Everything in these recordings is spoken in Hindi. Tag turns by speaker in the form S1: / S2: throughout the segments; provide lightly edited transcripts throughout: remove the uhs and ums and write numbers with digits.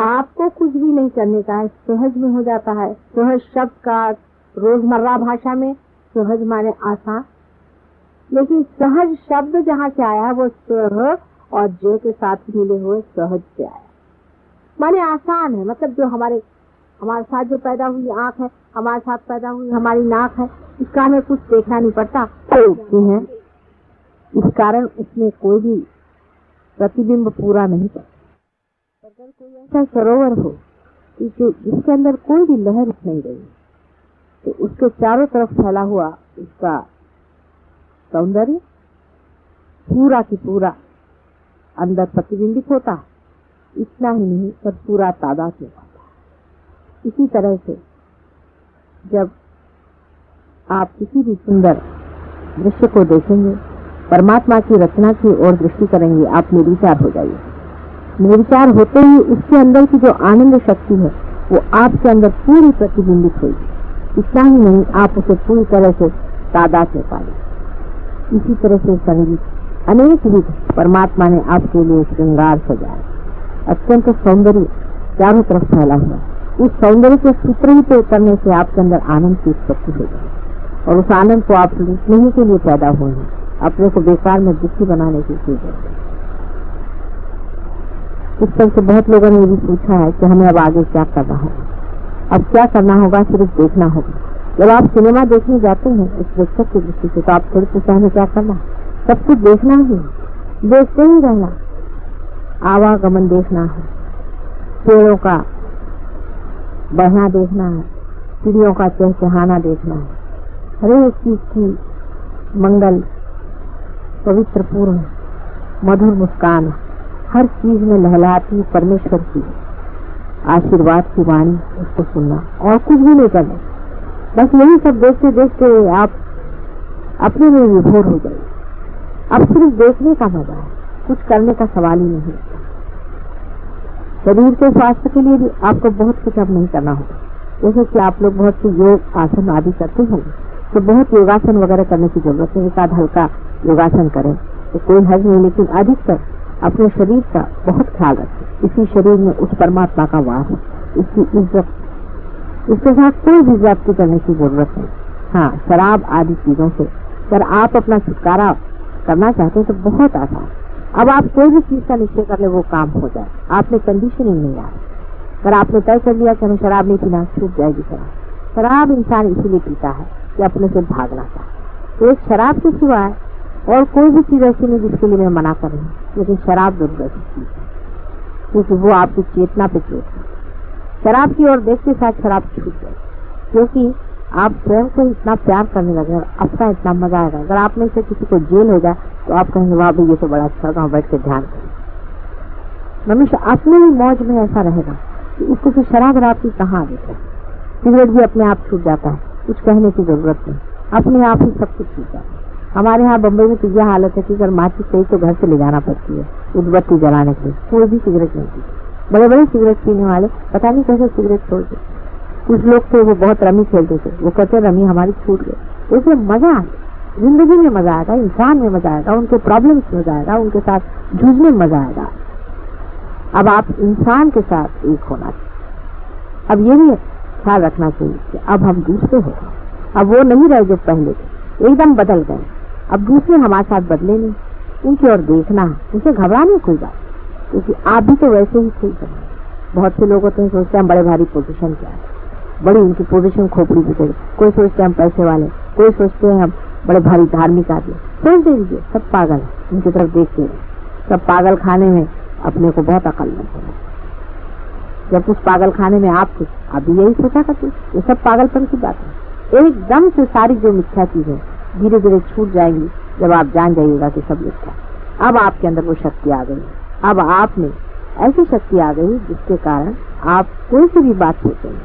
S1: आपको कुछ भी नहीं करने का है, सहज में हो जाता है। सहज शब्द का रोजमर्रा भाषा में सहज माने आसान, लेकिन सहज शब्द जहाँ से आया वो सह और ज के साथ मिले हुए सहज से आया, माने आसान है। मतलब जो हमारे साथ जो पैदा हुई आँख है, हमारे साथ पैदा हुई हमारी नाक है, इसका हमें कुछ देखना नहीं पड़ता, तो उगती है। इस कारण उसमें कोई भी प्रतिबिंब पूरा नहीं पड़ता। अगर कोई ऐसा सरोवर हो कि जिसके अंदर कोई भी लहर उठ नहीं रही, तो उसके चारों तरफ फैला हुआ उसका सौंदर्य पूरा की पूरा अंदर प्रतिबिंबित होता। इतना ही नहीं पर पूरा तादाद में होता। इसी तरह से जब आप किसी भी सुंदर दृश्य को देखेंगे, परमात्मा की रचना की ओर दृष्टि करेंगे, आप निर्विचार हो जाइए। निर्विचार होते ही उसके अंदर की जो आनंद शक्ति है वो आपके अंदर पूरी प्रतिबिंबित होगी। इतना ही नहीं, आप उसे पूरी तरह से तादाद में पाएंगे। इसी तरह से संगीत, अनेक विध परमात्मा ने आपके लिए श्रृंगार सजाया, अत्यंत सौंदर्य चारों तरफ फैला हुआ। उस सौंदर्य के सूत्र ही पे उतरने से आपके अंदर आनंद की उत्पत्ति हो जाए, और उस आनंद को आप लूटने के लिए पैदा हुए हैं, अपने को बेकार में दुखी बनाने की चीज है। इस तरह से बहुत लोगों ने ये भी पूछा है कि हमें अब आगे क्या करना है। अब क्या करना होगा? सिर्फ देखना होगा। जब आप सिनेमा देखने जाते हैं इस प्रेक्षक की दृष्टि से, तो आप थोड़ी पूछा हमें क्या करना, सब कुछ देखना ही, देखते ही रहना। आवागमन देखना है, पेड़ों का बढ़ना देखना है, चिड़ियों का चहचहाना देखना है, हर एक चीज की मंगल पवित्र पूर्ण मधुर मुस्कान, हर चीज में लहलाती परमेश्वर की आशीर्वाद की वाणी, उसको सुनना और कुछ भी नहीं करना। बस यही सब देखते देखते आप अपने में विभोर हो जाइए। अब सिर्फ देखने का मजा है, कुछ करने का सवाल ही नहीं। शरीर के स्वास्थ्य के लिए भी आपको बहुत कुछ अब नहीं करना होगा। जैसे कि आप लोग बहुत से योग आसन आदि करते होंगे, तो बहुत योगासन वगैरह करने की जरूरत है। एक आध हल्का योगासन करें तो कोई हर्ज नहीं, लेकिन अधिकतर अपने शरीर का बहुत ख्याल रखें। इसी शरीर में उस परमात्मा का वास है, इसकी इज्जत, इसके साथ कोई भी ज्यादती करने की जरूरत नहीं। हाँ, शराब आदि चीजों से अगर आप अपना छुटकारा करना चाहते हैं तो बहुत आसान। अब आप कोई भी चीज का निश्चय कर ले, वो काम हो जाए। आपने कंडीशनिंग नहीं आ, अगर आपने तय कर लिया कि हमें शराब नहीं पीना, छूट जाएगी शराब। शराब इंसान इसीलिए पीता है कि अपने से भागना चाहे। तो एक शराब के सिवाय और कोई भी चीज ऐसी नहीं जिसके लिए मैं मना कर रही हूँ, लेकिन शराब जरूर ऐसी चीज है क्योंकि वो आपकी चेतना पे चोट है। शराब की ओर देखते साथ शराब छूट जाए, क्योंकि आप स्वयं को इतना प्यार करने लगे और अपना इतना मजा आएगा। अगर आप में से किसी को जेल हो जाए तो आप कहेंगे वाह भाई ये तो बड़ा अच्छा होगा, बैठ के ध्यान करें। मनुष्य अपने ही मौज में ऐसा रहेगा कि उसको फिर शराब रात की कहाँ आ देता है। सिगरेट भी अपने आप छूट जाता है, कुछ कहने की जरूरत नहीं, अपने आप ही सब कुछ छूट जाता है। हमारे यहाँ बम्बई में तो यह हालत है कि अगर माचिस चाहिए तो घर से ले जाना पड़ती है उद्बत्ती जलाने के लिए। कोई भी सिगरेट नहीं पीते। बड़े बड़े सिगरेट पीने वाले पता नहीं कैसे सिगरेट छोड़ दे। कुछ लोग थे वो बहुत रमी खेलते थे, वो कहते रमी हमारी छूट गई। तो इसमें मजा आए, जिंदगी में मजा आएगा, इंसान में मजा आएगा, उनके प्रॉब्लम्स में मजा आएगा, उनके साथ जूझने में मजा आएगा। अब आप इंसान के साथ एक होना चाहिए। अब ये भी ख्याल रखना चाहिए कि अब हम दूसरे हो, अब वो नहीं रहे जो पहले थे, एकदम बदल गए। अब दूसरे हमारे साथ बदले नहीं, उनकी ओर देखना है, उनसे घबराने कोई बात, क्योंकि आप भी तो वैसे ही थे। बहुत से लोग होते हैं सोचते हैं बड़े भारी पोजीशन क्या है, बड़ी उनकी पोजीशन खोपड़ी बिगड़ी। कोई सोचते हैं हम पैसे वाले, कोई सोचते हैं हम बड़े भारी धार्मिक आदमी। सोच दीजिए, सब पागल है, उनकी तरफ देखते हैं। सब पागल खाने में अपने को बहुत अकल लगता है। जब उस पागल खाने में आप थे, आप भी यही सोचा करते। ये सब पागलपन की बात है। एकदम से सारी जो मिथ्या चीजें धीरे धीरे छूट जाएंगी जब आप जान जाइएगा कि सब मिथ्या। अब आपके अंदर वो शक्ति आ गई। अब आप में ऐसी शक्ति आ गई जिसके कारण आप कोई सी भी बात सोचेंगे,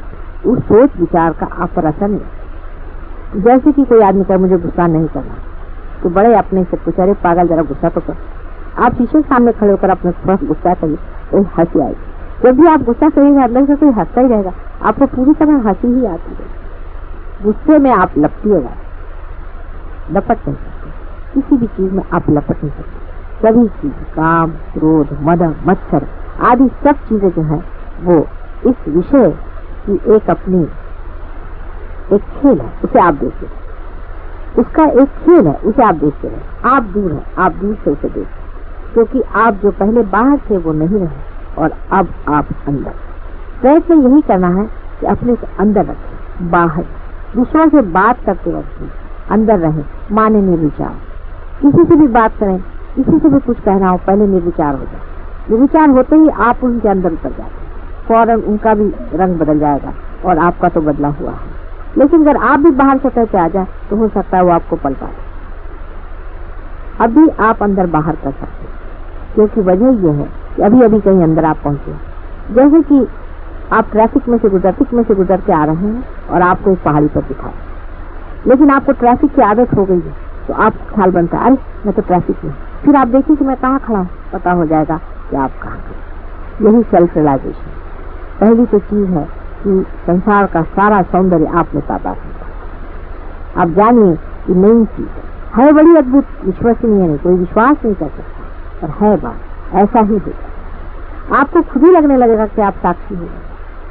S1: उस सोच विचार का आप पर असर नहीं। जैसे कि कोई आदमी कहे मुझे गुस्सा नहीं करना, तो बड़े अपने से पूछा अरे पागल जरा गुस्सा तो कर। आप शीशे के सामने खड़े होकर अपने थोड़ा गुस्सा करिए तो हंसी आएगी। जब भी आप गुस्सा करेंगे अंदर से कोई हंसता ही रहेगा, आपको पूरी तरह हंसी ही आती है। गुस्से में आप लपटिएगा, लपट नहीं सकते, किसी भी चीज में आप लपट नहीं सकते। सभी चीज, काम, क्रोध, मद, मत्सर आदि सब चीजें जो है वो इस विषय की एक अपनी एक खेल है, उसे आप देखते रहे। उसका एक खेल है, उसे आप देखते रहे। आप दूर हैं, आप दूर से उसे देखते, क्योंकि आप जो पहले बाहर थे वो नहीं रहे और अब आप अंदर। प्रयत्न यही करना है कि अपने को अंदर रखें, बाहर दूसरों से बात करते वक्त अंदर रहें, माने निर्विचार। किसी से भी बात करें, किसी से भी कुछ कहना हो, पहले निर्विचार हो जाए। निर्विचार होते ही आप उनके अंदर उतर जाते, फौरन उनका भी रंग बदल जाएगा और आपका तो बदला हुआ है। लेकिन अगर आप भी बाहर सतह पे आ जाए तो हो सकता है वो आपको पलटा दे। अभी आप अंदर बाहर कर सकते हैं, क्योंकि वजह यह है कि अभी अभी कहीं अंदर आप पहुंचे। जैसे कि आप ट्रैफिक में से गुजर के आ रहे हैं और आपको एक पहाड़ी पर दिखा, लेकिन आपको ट्रैफिक की आदत हो गई है, तो आप ख्याल बनता है अरे मैं तो ट्रैफिक में। फिर आप देखिए कि मैं कहाँ खड़ा हूँ, पता हो जाएगा कि आप कहाँ खड़े। यही सेल्फ रियलाइजेशन पहली तो चीज है कि संसार का सारा सौंदर्य आप में तादाद है। आप जानिए कि नई चीज है, बड़ी अद्भुत, विश्वसनीय नहीं, कोई विश्वास नहीं कर सकता, पर है बात, ऐसा ही होगा। आपको खुद ही लगने लगेगा कि आप साक्षी हो।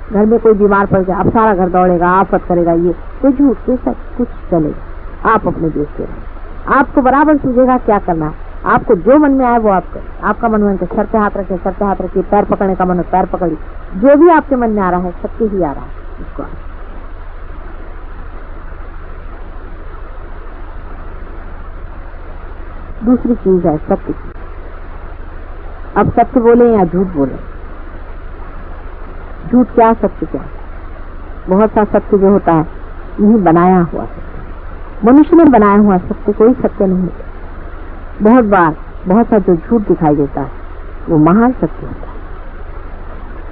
S1: घर में कोई बीमार पड़ गया, अब सारा घर दौड़ेगा, आफत करेगा, ये कोई झूठ, कोई सब कुछ चलेगा। आप अपने देखते रहे, आपको बराबर सूझेगा क्या करना है। आपको जो मन में आए वो आप करें। आपका मन में सर पे हाथ रखिए, पैर पकड़ने का मन हो पैर पकड़िए, जो भी आपके मन में आ रहा है, सत्य ही आ रहा है, उसको दूसरी चीज है सत्य की। अब सत्य बोले या झूठ बोले, झूठ क्या सत्य क्या। बहुत सा सत्य जो होता है यही बनाया हुआ सत्य, मनुष्य ने बनाया हुआ सत्य, कोई सत्य नहीं है। बहुत बार बहुत सा जो झूठ दिखाई देता है वो महान सत्य होता है।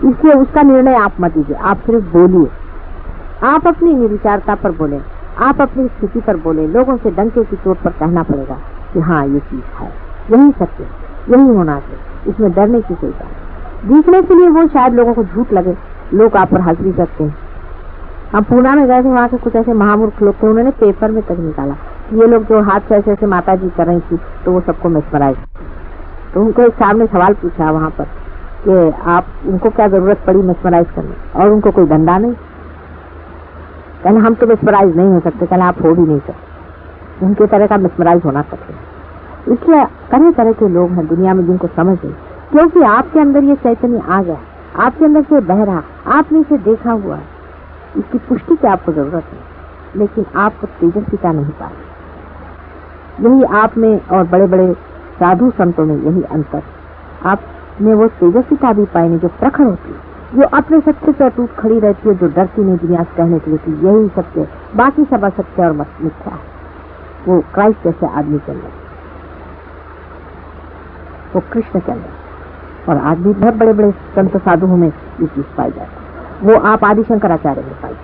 S1: इसलिए उसका निर्णय आप मत लीजिए, आप सिर्फ बोलिए। आप अपनी निर्विचारता पर बोले, आप अपनी स्थिति पर बोले। लोगों से डंके की चोट पर कहना पड़ेगा कि हाँ ये चीज है, यही सत्य, यही होना चाहिए, इसमें डरने की कोई बात। दिखने के लिए वो शायद लोगों को झूठ लगे, लोग आप पर हंस भी सकते हैं। हम पूना में गए थे, वहाँ के कुछ ऐसे महामूर्ख लोग थे, उन्होंने पेपर में तक निकाला ये लोग जो हाथ से ऐसे माता जी कर रही थी तो वो सबको मेस्मराइज। तो उनको एक साहब ने सवाल पूछा वहाँ पर कि आप उनको क्या जरूरत पड़ी मेस्मराइज करने, और उनको कोई धंधा नहीं। कहना हम तो मेस्मराइज नहीं हो सकते, कहना आप हो भी नहीं सकते, उनके तरह का मेस्मराइज होना कठिन। इसलिए तरह तरह के लोग हैं दुनिया में जिनको समझ नहीं, क्योंकि आपके अंदर ये चैतन्य आ गया, आपके अंदर से बह रहा, आपने इसे देखा हुआ है। इसकी पुष्टि की आपको जरूरत है, लेकिन आपको तेजस्विता नहीं पा रही। यही आप में और बड़े बड़े साधु संतों में यही अंतर। आप में वो तेजस्विता भी पाई नहीं जो प्रखर होती है, जो अपने सत्य से अटूट खड़ी रहती है, जो डरती नहीं दुनिया से कहने के लिए कि यही सत्य, बाकी सब असत्य और मिथ्या है। वो क्राइस्ट जैसे आदमी के अंदर, वो कृष्ण के अंदर, और आज भी बहुत बड़े बड़े संत साधुओं में ये चीज पाई जाती है। वो आप आदि शंकराचार्य में पाई।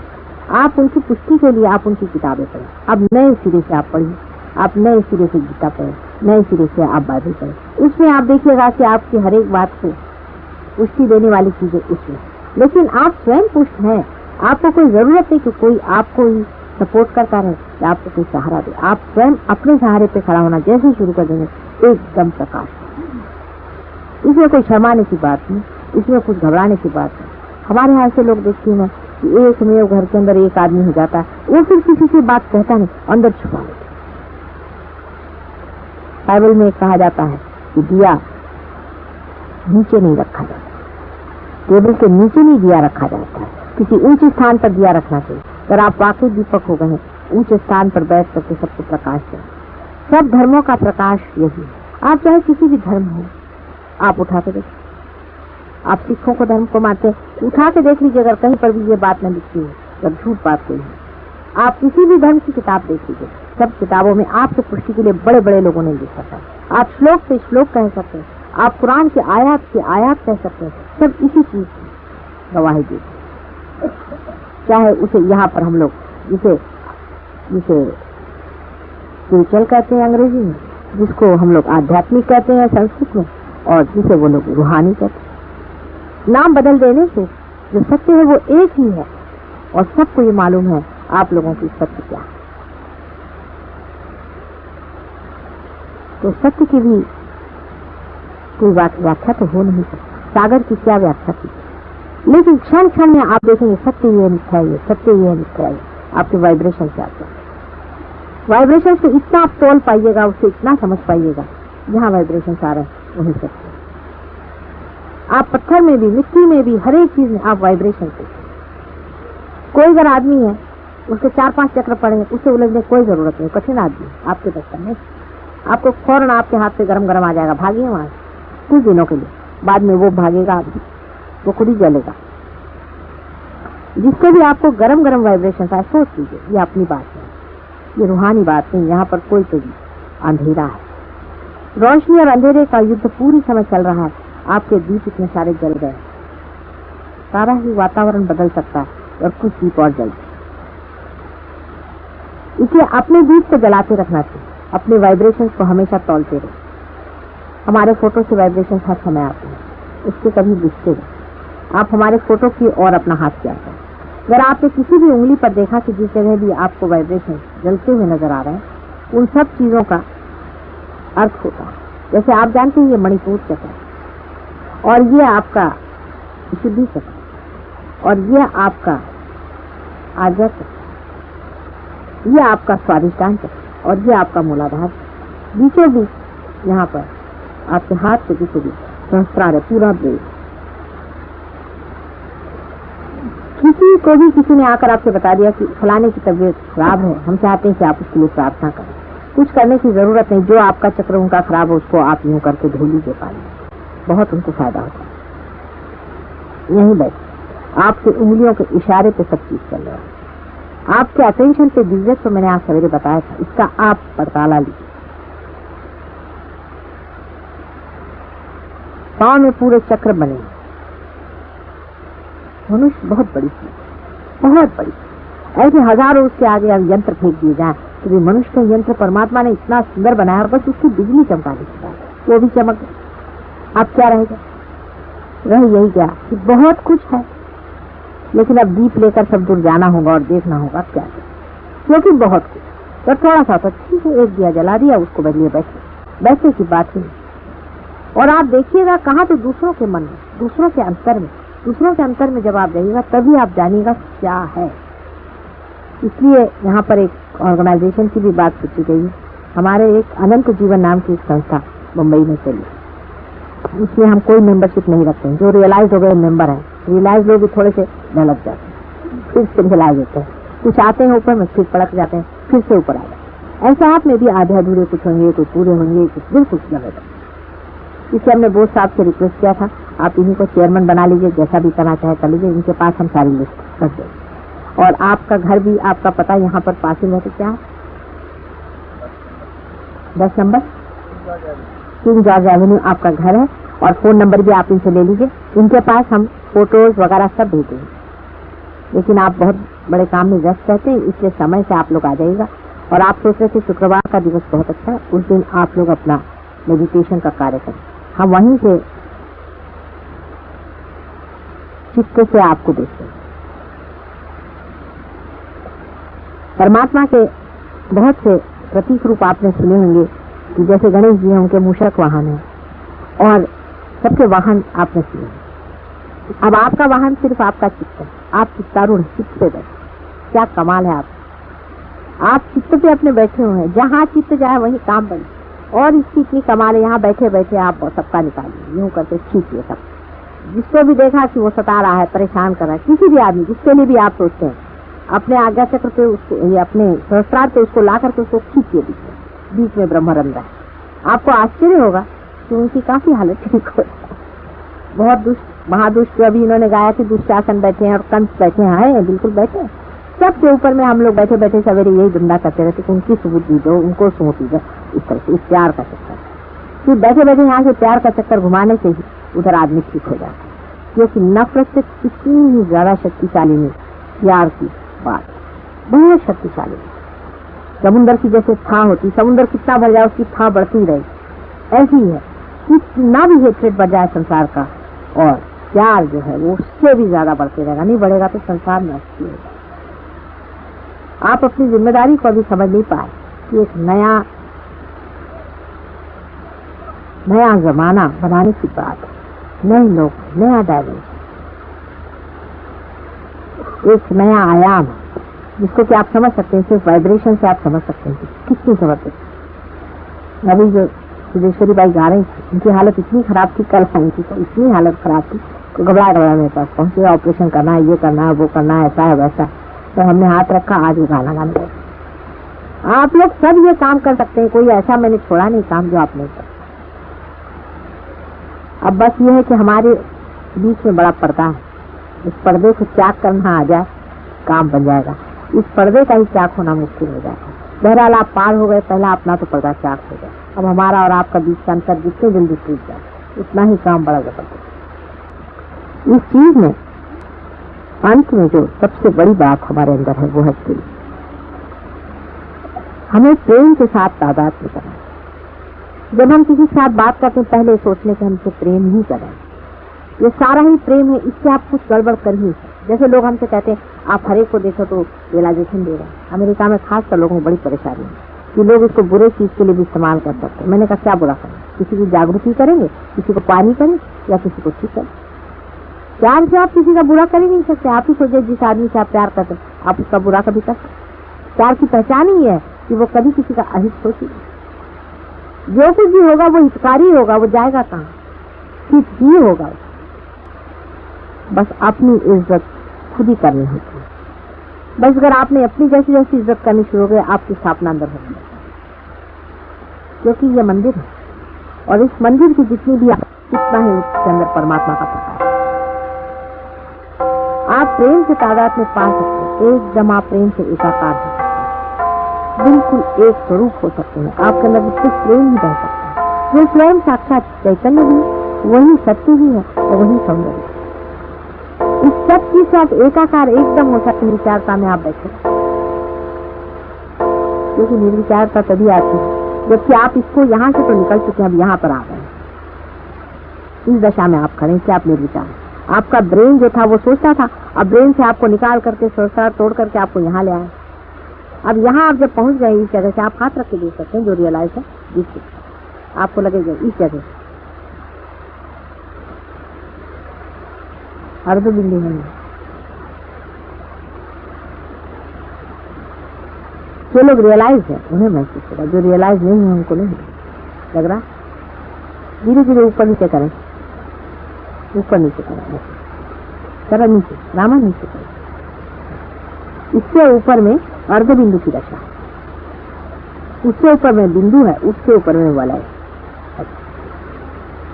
S1: आप उनकी पुष्टि के लिए आप उनकी किताबें पढ़ें। अब नए सिरे से आप पढ़िए, आप नए सिरे से गीता पढ़ें, नए सिरे से आप बाइबल पढ़ें। उसमें आप देखिएगा कि आपकी हर एक बात को पुष्टि देने वाली चीजें उसमें, लेकिन आप स्वयं पुष्ट हैं। आपको कोई जरूरत नहीं कि कोई आपको ही सपोर्ट करता रहे, कि आपको कोई सहारा दे। आप स्वयं अपने सहारे पे खड़ा होना जैसे शुरू कर देंगे, एकदम प्रकाश। इसमें कोई शर्माने की बात नहीं, इसमें कुछ घबराने की बात नहीं। हमारे यहाँ से लोग देखती हैं कि एक में घर के अंदर एक आदमी हो जाता है, वो फिर किसी से बात कहता नहीं, अंदर छुपा लेता। बाइबल में कहा जाता है कि दिया नीचे नहीं रखा जाता, टेबल के नीचे नहीं दिया रखा जाता है, किसी ऊंचे स्थान पर दिया रखना चाहिए। अगर आप वाकई दीपक हो गए, ऊंचे स्थान पर बैठ करके सबको प्रकाश दें। सब धर्मों का प्रकाश यही है। आप चाहे किसी भी धर्म हो, आप उठा के देखिए। आप सिखों को धर्म को मानते, उठा के देख लीजिए, अगर कहीं पर भी ये बात न लिखी है, जब झूठ बात कोई है। आप किसी भी धर्म की किताब देख लीजिए, सब किताबों में आपको पुष्टि के लिए बड़े बड़े लोगों ने लिखा था। आप श्लोक से श्लोक कह सकते हैं, आप कुरान के आयात से आयात कह सकते हैं, सब इसी चीज की गवाही देते। चाहे उसे यहाँ पर हम लोग जिसे स्पिरिचुअल कहते हैं अंग्रेजी में, जिसको हम लोग आध्यात्मिक कहते हैं संस्कृत में, और जिसे वो लोग रूहानी कहते हैं। नाम बदल देने से जो सत्य है वो एक ही है, और सबको ये मालूम है आप लोगों की सत्य क्या है। तो सत्य की भी कोई व्याख्या तो हो नहीं सकती। सागर की क्या व्याख्या की, लेकिन क्षण क्षण में आप देखेंगे सत्य ये मिथ्या है, सत्य ये मिथ्या है। आपके वाइब्रेशन से आते हैं। वाइब्रेशन से इतना आप तोल पाइएगा, उससे इतना समझ पाइएगा, जहाँ वाइब्रेशन आ रहे हैं वहीं सत्य है। आप पत्थर में भी, मिट्टी में भी, हर एक चीज में आप वाइब्रेशन से। कोई अगर आदमी है, उसके 4-5 चक्र पड़े हैं, उससे उलझने कोई जरूरत नहीं। कठिन आदमी आपके बस में, आपको फौरन आपके हाथ से गरम गरम आ जाएगा, भागिए वहां कुछ दिनों के लिए, बाद में वो भागेगा, वो खुद ही जलेगा। जिससे भी आपको गरम गरम वाइब्रेशन आए, सोच लीजिए ये अपनी बात है, ये रूहानी बात नहीं। यहाँ पर कोई तो अंधेरा है, रोशनी और अंधेरे का युद्ध पूरी समय चल रहा है। आपके दीप इतने सारे जल गए, सारा ही वातावरण बदल सकता है और कुछ दीप और जल। इसलिए अपने दीप को जलाते रखना चाहिए, अपने वाइब्रेशन को हमेशा तौलते रहो। हमारे फोटो से वाइब्रेशन हर समय आते हैं, उसके कभी बुझते नहीं। आप हमारे फोटो की और अपना हाथ क्या करें। अगर आपने किसी भी उंगली पर देखा कि जिस जगह भी आपको वाइब्रेशन जलते हुए नजर आ रहे हैं, उन सब चीजों का अर्थ होता है। जैसे आप जानते हैं ये मणिपुर चक्र है, और ये आपका शुद्धि चक्र, और ये आपका आज्ञा चक्र, ये आपका स्वाधिष्ठान चक्र, और ये आपका मूलाधार। बीचों बीच यहाँ पर आपके हाथ से बीचों बीच सहस्त्रार है, पूरा ब्रेक। किसी को भी किसी ने आकर आपसे बता दिया कि फलाने की तबीयत खराब है, हम चाहते हैं कि आप उसके लिए प्रार्थना करें, कुछ करने की जरूरत नहीं। जो आपका चक्र उनका खराब हो, उसको आप यूं करके धो लीजिए पानी, बहुत उनको फायदा होता है। यही बैठ आपके उंगलियों के इशारे पे सब चीज चल रहा है। आपके अटेंशन पे बिजनेस तो मैंने आज सवेरे बताया था, इसका आप पड़ताला लीजिए। पांव में पूरे चक्र बने, मनुष्य बहुत बड़ी चीज, बहुत बड़ी। ऐसे हजारों उसके आगे यंत्र फेंक दिए जाए तो भी मनुष्य का यंत्र परमात्मा ने इतना सुंदर बनाया, बस उसकी बिजली चमकाने की बात, वो भी चमक। अब क्या रहेगा? रह यही क्या कि बहुत कुछ है, लेकिन अब दीप लेकर सब दूर जाना होगा और देखना होगा क्या है, क्योंकि बहुत कुछ। तो थोड़ा सा तो ठीक है, एक दिया जला दिया, उसको बदलिए बैठे, वैसे की बात ही। और आप देखिएगा कहाँ तो दूसरों के मन में, दूसरों के अंतर में, दूसरों के अंतर में जब आप जाइएगा तभी आप जानिएगा क्या है। इसलिए यहाँ पर एक ऑर्गेनाइजेशन की भी बात पूछी गई है। हमारे एक अनंत जीवन नाम की एक संस्था मुंबई में चली, उसमें हम कोई मेंबरशिप नहीं रखते हैं। जो रियलाइज हो गए मेंबर हैं, रियलाइज लोग भी थोड़े से ढलक जाते हैं, फिर से रियलाइज होते हैं, कुछ आते हैं ऊपर में, फिर पड़क जाते हैं, फिर से ऊपर आ जाते हैं। ऐसा आप में भी आधे अधूरे कुछ होंगे, कुछ पूरे होंगे, कुछ बिल्कुल लगेगा। इसलिए हमने बोस साहब से रिक्वेस्ट किया था, आप इन्हीं को चेयरमैन बना लीजिए, जैसा भी करना चाहे कर लीजिए, इनके पास हम सारी लिस्ट रख देंगे। और आपका घर भी, आपका पता यहाँ पर पास ही है, तो क्या 10 नंबर किंग जॉर्ज एवेन्यू आपका घर है, और फोन नंबर भी आप इनसे ले लीजिए। इनके पास हम फोटोज वगैरह सब भेजेंगे, लेकिन आप बहुत बड़े काम में व्यस्त रहते हैं, इसलिए समय से आप लोग आ जाइएगा। और आप सोच रहे थे शुक्रवार का दिवस बहुत अच्छा है, उस दिन आप लोग अपना मेडिटेशन का कार्य करें, हम वहीं से चित्त से आपको देखते हैं। परमात्मा के बहुत से प्रतीक रूप आपने सुने होंगे कि जैसे गणेश जी हैं, उनके मूषक वाहन है, और सबके वाहन आपने सुने। अब आपका वाहन सिर्फ आपका चित्त है, आप चित्तारूढ़ चित्त पे बैठे, क्या कमाल है आप चित्त पे अपने बैठे हुए हैं, जहाँ चित्त जाए वहीं काम बने। और इसकी इतनी कमाल है, यहाँ बैठे बैठे आप सबका निकालिए, यूं करके खींचिए सब। जिसको भी देखा कि वो सता रहा है, परेशान कर रहा है, किसी भी आदमी जिसके लिए भी आप सोचते हैं, अपने आज्ञा चक्र पे उसको, ये अपने सहस्त्रार पे उसको ला करके उसको खींचिए बीच में ब्रह्मरंध्र है। आपको आश्चर्य होगा कि उनकी काफी हालत ठीक हो जाए। बहुत दुष्ट महादुष्ट अभी इन्होंने गाया कि दुष्टासन बैठे हैं और कंस बैठे हैं, बिल्कुल बैठे, सबके ऊपर में हम लोग बैठे बैठे सवेरे यही धंधा करते रहते कि उनकी सुबुद्धि दो, उनको सौंपी दो, इस तरह से, इस प्यार का चक्कर। फिर बैठे बैठे यहाँ से प्यार का चक्कर घुमाने से ही उधर आदमी ठीक हो जाता है, क्योंकि नफरत से कितनी ही ज्यादा शक्तिशाली नहीं प्यार की बात, बहुत शक्तिशाली। समुद्र की जैसे था होती, समुद्र कितना बढ़ जाए उसकी था बढ़ती रही, ऐसी है कितना भी हेट्रेट बढ़ जाए संसार का, और प्यार जो है वो उससे भी ज्यादा बढ़ते रहेगा। नहीं बढ़ेगा तो संसार में अच्छी होगा। आप अपनी जिम्मेदारी को अभी समझ नहीं पाए कि एक नया जमाना बनाने की बात है, नए लोग, नया डायमेंशन। एक नया आयाम है जिसको कि आप समझ सकते हैं, सिर्फ वाइब्रेशन से आप समझ सकते हैं कितनी जबरदस्त। अभी जो सिद्धेश्वरी बाई गा रही थी, उनकी हालत इतनी खराब थी, कल उनकी तो इतनी हालत खराब थी तो घबरा मेरे पास पहुंचे, ऑपरेशन करना है, ये करना है, वो करना है, ऐसा है वैसा। तो हमने हाथ रखा, आज वो गाना गाने लगे। आप लोग सब ये काम कर सकते हैं, कोई ऐसा मैंने छोड़ा नहीं काम जो आप नहीं कर। अब बस ये है कि हमारे बीच में बड़ा पर्दा है, इस पर्दे को त्याग करना आ जाए, काम बन जाएगा। इस पर्दे का ही त्याग होना मुश्किल हो जाएगा। बहरहाल आप पार हो गए, पहला अपना तो पर्दा त्याग हो गया। अब हमारा और आपका बीच का अंतर जितने जल्दी टूट जाए उतना ही काम बड़ा जबरदस्त। इस चीज में अंत में जो सबसे बड़ी बात हमारे अंदर है वो है प्रेम। हमें प्रेम के साथ तादाद में करना। जब हम किसी के साथ बात करते हैं पहले सोचने के हमसे प्रेम ही करें, ये सारा ही प्रेम है, इससे आप कुछ गड़बड़ कर ही। जैसे लोग हमसे कहते हैं आप हर एक को देखो तो रियलाइजेशन दे रहे हैं। अमेरिका में खासकर लोगों को बड़ी परेशानी है कि लोग इसको बुरे चीज के लिए भी इस्तेमाल कर सकते हैं। मैंने कहा क्या बुरा करें, किसी की जागृति करेंगे, किसी को पानी करें या किसी को ठीक करें। प्यार से आप किसी का बुरा कर ही नहीं सकते। आप ही सोचिए जिस आदमी से आप प्यार करते आप उसका बुरा कभी कर सकते। प्यार की पहचान ही है कि वो कभी किसी का अहित सोचेगा। जो कुछ भी होगा वो हितकारी होगा, वो जाएगा कहाँ, हित ही होगा। बस अपनी इज्जत खुद ही करनी होती है। बस अगर आपने अपनी जैसी जैसी इज्जत करनी शुरू हो गई, आपकी स्थापना अंदर होगी। क्योंकि ये मंदिर है और इस मंदिर की जितनी भी कितना है उसके अंदर परमात्मा का प्रकाश। आप प्रेम से तादाद में पा सकते हैं, एकदम आप प्रेम से एकाकार हो सकते हैं, बिल्कुल एक स्वरूप हो सकते हैं। आपके अंदर सिर्फ प्रेम ही रह सकता है। वो स्वयं साक्षात चैतन्य भी, वही सत्य ही है और वही सौंदर्य। इस सब के साथ एकाकार एकदम हो सकते निर्विचारता में आप बैठे, क्योंकि निर्विचारता तभी आती है जबकि आप इसको यहाँ से तो निकल चुके हैं, अब यहाँ पर आ गए। इस दशा में आप खड़े कि आप निर्विचार। आपका ब्रेन जो था वो सोचता था, अब ब्रेन से आपको निकाल करके सोचता तोड़ करके आपको यहाँ ले आए। अब यहाँ आप जब पहुंच गए इस जगह से, आप हाथ रख के देख सकते हैं जो रियलाइज है जिससे आपको लगेगा इस जगह अर्ध बिंदु है। जो लोग रियलाइज है उन्हें महसूस होगा, जो रियलाइज नहीं है उनको नहीं लग रहा। धीरे धीरे ऊपर नीचे करें, ऊपर नीचे करें, जरा नीचे रामा नीचे करें। इससे ऊपर में अर्ध बिंदु की दशा, उससे ऊपर में बिंदु है, उससे ऊपर में वलय।